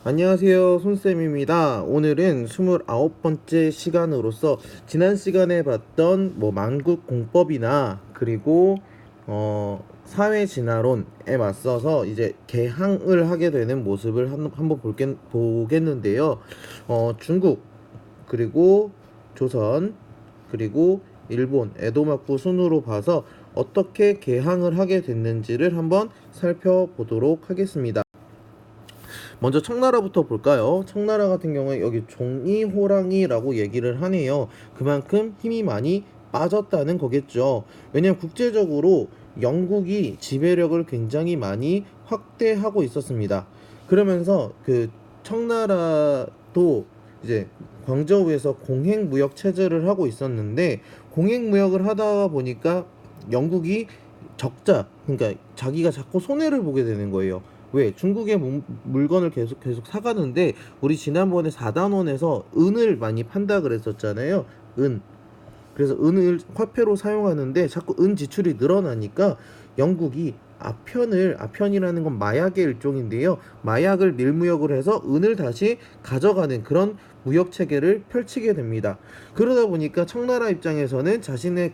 안녕하세요, 손쌤입니다. 오늘은 29번째 시간으로서 지난 시간에 봤던 만국 공법이나 그리고 사회 진화론에 맞서서 이제 개항을 하게 되는 모습을 한번 보겠는데요. 중국 그리고 조선 그리고 일본 에도마쿠 순으로 봐서 어떻게 개항을 하게 됐는지를 한번 살펴보도록 하겠습니다. 먼저 청나라부터 볼까요? 청나라 같은 경우에 여기 종이호랑이라고 얘기를 하네요. 그만큼 힘이 많이 빠졌다는 거겠죠. 왜냐하면 국제적으로 영국이 지배력을 굉장히 많이 확대하고 있었습니다. 그러면서 그 청나라도 이제 광저우에서 공행무역 체제를 하고 있었는데, 공행무역을 하다 보니까 영국이 적자, 그러니까 자기가 자꾸 손해를 보게 되는 거예요. 왜? 중국의 물건을 계속 사가는데, 우리 지난번에 4단원에서 은을 많이 판다 그랬었잖아요. 은. 그래서 은을 화폐로 사용하는데 자꾸 은 지출이 늘어나니까 영국이 아편이라는 건 마약의 일종인데요. 마약을 밀무역을 해서 은을 다시 가져가는 그런 무역 체계를 펼치게 됩니다. 그러다 보니까 청나라 입장에서는 자신의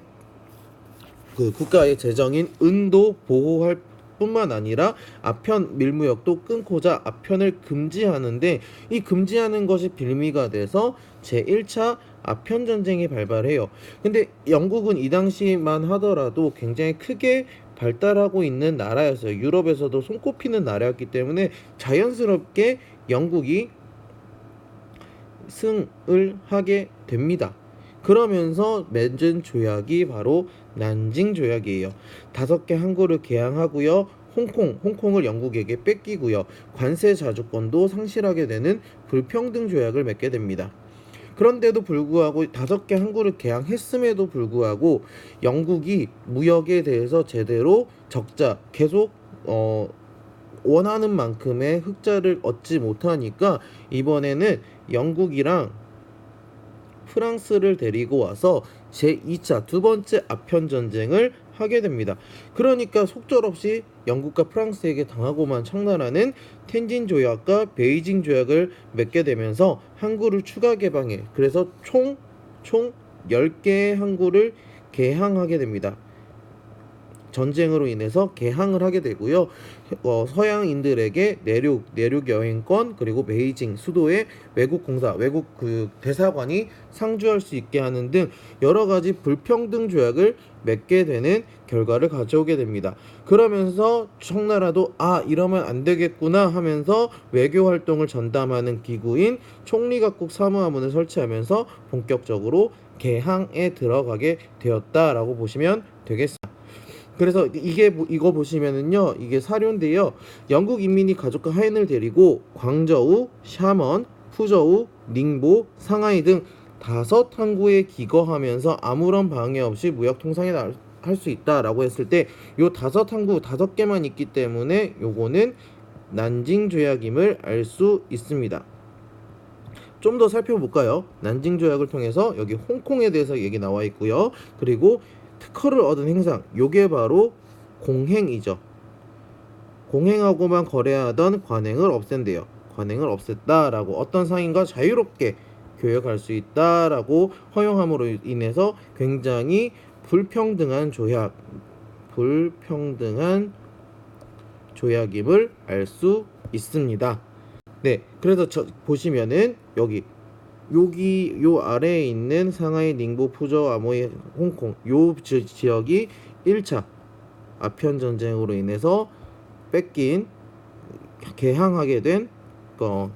그 국가의 재정인 은도 보호할 뿐만 아니라 아편 밀무역도 끊고자 아편을 금지하는데, 이 금지하는 것이 빌미가 돼서 제1차 아편 전쟁이 발발해요. 근데 영국은 이 당시만 하더라도 굉장히 크게 발달하고 있는 나라였어요. 유럽에서도 손꼽히는 나라였기 때문에 자연스럽게 영국이 승을 하게 됩니다. 그러면서 맺은 조약이 바로 난징 조약이에요. 5개 항구를 개항하고요. 홍콩을 영국에게 뺏기고요. 관세 자주권도 상실하게 되는 불평등 조약을 맺게 됩니다. 그런데도 불구하고 5개 항구를 개항했음에도 불구하고 영국이 무역에 대해서 제대로 계속 원하는 만큼의 흑자를 얻지 못하니까 이번에는 영국이랑 프랑스를 데리고 와서 제2차 두 번째 아편 전쟁을 하게 됩니다. 그러니까 속절없이 영국과 프랑스에게 당하고만 청나라는 텐진 조약과 베이징 조약을 맺게 되면서 항구를 추가 개방해. 그래서 총 10개의 항구를 개항하게 됩니다. 전쟁으로 인해서 개항을 하게 되고요. 서양인들에게 내륙 여행권, 그리고 베이징 수도의 외국 그 대사관이 상주할 수 있게 하는 등 여러 가지 불평등 조약을 맺게 되는 결과를 가져오게 됩니다. 그러면서 청나라도 이러면 안 되겠구나 하면서 외교 활동을 전담하는 기구인 총리각국 사무하문을 설치하면서 본격적으로 개항에 들어가게 되었다라고 보시면 되겠습니다. 그래서 이거 보시면은요, 이게 사료인데요. 영국 인민이 가족과 하인을 데리고 광저우, 샤먼, 푸저우, 닝보, 상하이 등 5항구에 기거하면서 아무런 방해 없이 무역 통상에 할 수 있다라고 했을 때, 요 5항구 5개만 있기 때문에 요거는 난징 조약임을 알 수 있습니다. 좀 더 살펴볼까요? 난징 조약을 통해서 여기 홍콩에 대해서 얘기 나와 있고요. 그리고 특허를 얻은 행상, 요게 바로 공행이죠. 공행하고만 거래하던 관행을 없앤대요. 관행을 없앴다라고, 어떤 상인과 자유롭게 교역할 수 있다라고 허용함으로 인해서 굉장히 불평등한 조약임을 알 수 있습니다. 네, 그래서 보시면은 여기 요 아래에 있는 상하이, 닝보, 푸저, 아모이, 홍콩 요 지역이 1차 아편 전쟁으로 인해서 뺏긴, 개항하게 된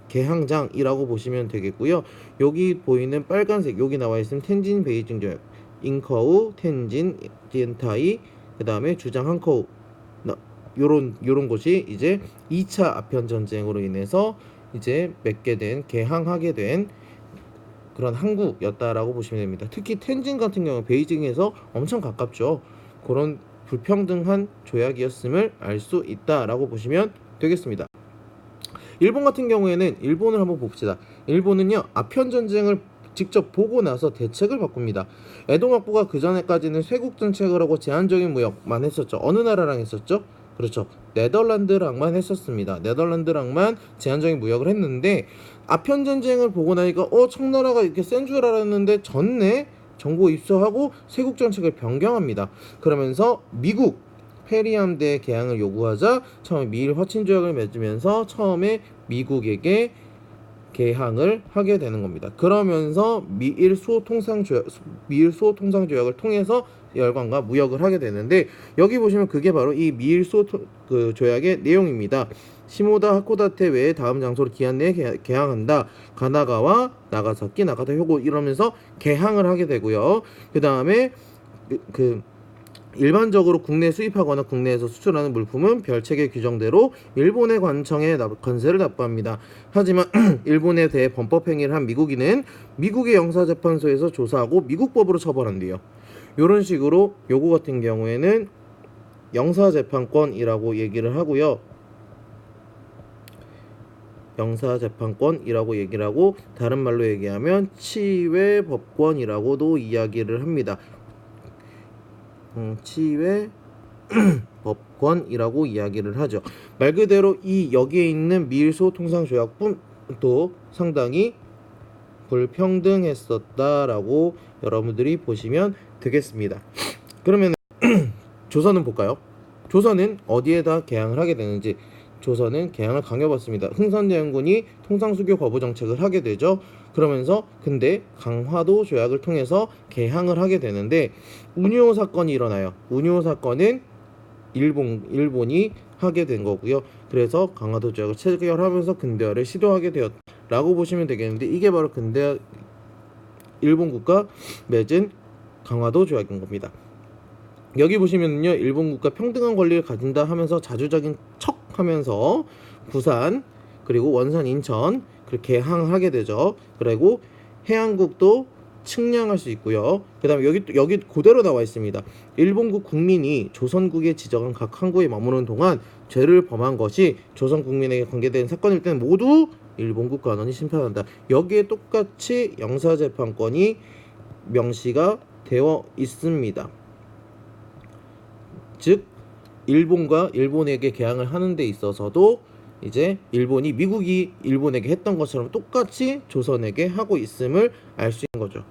개항장이라고 보시면 되겠고요. 여기 보이는 빨간색, 여기 나와 있으면 텐진 베이징 조약, 잉커우, 텐진, 디엔타이, 그 다음에 주장 항커우, 요런 곳이 이제 2차 아편 전쟁으로 인해서 이제 개항하게 된 그런 항구였다라고 보시면 됩니다. 특히 텐진 같은 경우 베이징에서 엄청 가깝죠. 그런 불평등한 조약이었음을 알 수 있다라고 보시면 되겠습니다. 일본 같은 경우에는, 일본을 한번 봅시다. 일본은요, 아편 전쟁을 직접 보고 나서 대책을 바꿉니다. 에도 막부가 그 전에까지는 쇄국 정책을 하고 제한적인 무역만 했었죠. 어느 나라랑 했었죠? 그렇죠. 네덜란드랑만 했었습니다. 네덜란드랑만 제한적인 무역을 했는데 아편 전쟁을 보고 나니까 청나라가 이렇게 센 줄 알았는데 졌네. 정보 입수하고 세국 정책을 변경합니다. 그러면서 미국 페리함대 개항을 요구하자 처음에 미일 화친 조약을 맺으면서 처음에 미국에게 개항을 하게 되는 겁니다. 그러면서 미일 수호 통상 조약을 통해서 열강과 무역을 하게 되는데 여기 보시면 그게 바로 이 미일 수호 조약의 내용입니다. 시모다 하코다테 외에 다음 장소로 기한 내에 개항한다. 가나가와 나가사키, 나가타, 효고 이러면서 개항을 하게 되고요. 그 다음에 일반적으로 국내에 수입하거나 국내에서 수출하는 물품은 별책의 규정대로 일본의 관청에 관세를 납부합니다. 하지만 일본에 대해 범법 행위를 한 미국인은 미국의 영사재판소에서 조사하고 미국 법으로 처벌한대요. 이런 식으로 요거 같은 경우에는 영사재판권이라고 얘기를 하고요. 영사재판권이라고 얘기를 하고 다른 말로 얘기하면 치외법권이라고도 이야기를 합니다. 치외 법권이라고 이야기를 하죠. 말 그대로 이 여기에 있는 미일소 통상조약도 상당히 불평등했었다라고 여러분들이 보시면 되겠습니다. 그러면 조선은 볼까요? 조선은 어디에다 개항을 하게 되는지. 조선은 개항을 강요받습니다. 흥선대원군이 통상수교 거부 정책을 하게 되죠. 그러면서 근데 강화도 조약을 통해서 개항을 하게 되는데 운요 사건이 일어나요. 운요 사건은 일본이 하게 된 거고요. 그래서 강화도 조약을 체결하면서 근대화를 시도하게 되었라고 보시면 되겠는데 이게 바로 근대 일본국가 맺은 강화도 조약인 겁니다. 여기 보시면요, 일본 국가 평등한 권리를 가진다 하면서 자주적인 척 하면서 부산 그리고 원산 인천 그렇게 개항하게 되죠. 그리고 해안국도 측량할 수 있고요. 그 다음에 여기 그대로 나와 있습니다. 일본국 국민이 조선국에 지정한 각 항구에 머무는 동안 죄를 범한 것이 조선 국민에게 관계된 사건일 때는 모두 일본국 관원이 심판한다. 여기에 똑같이 영사재판권이 명시가 되어 있습니다. 즉 일본에게 개항을 하는 데 있어서도 이제 미국이 일본에게 했던 것처럼 똑같이 조선에게 하고 있음을 알 수 있는 거죠.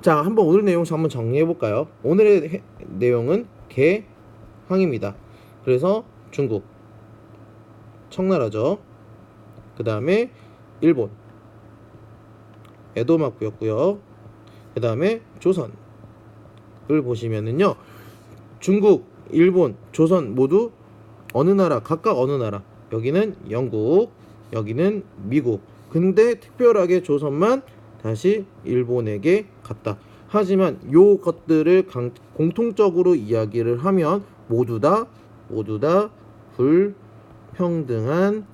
자, 한번 오늘 내용 한번 정리해 볼까요? 오늘의 내용은 개항입니다. 그래서 중국, 청나라죠. 그 다음에 일본, 에도마구였고요. 그 다음에 조선을 보시면은요, 중국, 일본, 조선 모두 각각 어느 나라. 여기는 영국, 여기는 미국. 근데 특별하게 조선만 다시 일본에게 갔다. 하지만 요 것들을 공통적으로 이야기를 하면 모두 다 불평등한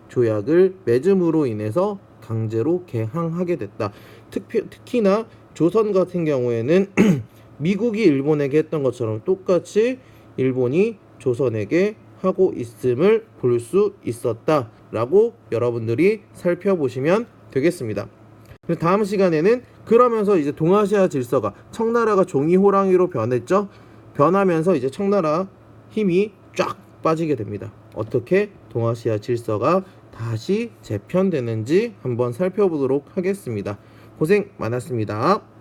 조약을 맺음으로 인해서 강제로 개항하게 됐다. 특히나 조선 같은 경우에는 미국이 일본에게 했던 것처럼 똑같이 일본이 조선에게 하고 있음을 볼 수 있었다라고 여러분들이 살펴보시면 되겠습니다. 다음 시간에는 그러면서 이제 동아시아 질서가 청나라가 종이 호랑이로 변했죠. 변하면서 이제 청나라 힘이 쫙 빠지게 됩니다. 어떻게 동아시아 질서가 다시 재편되는지 한번 살펴보도록 하겠습니다. 고생 많았습니다.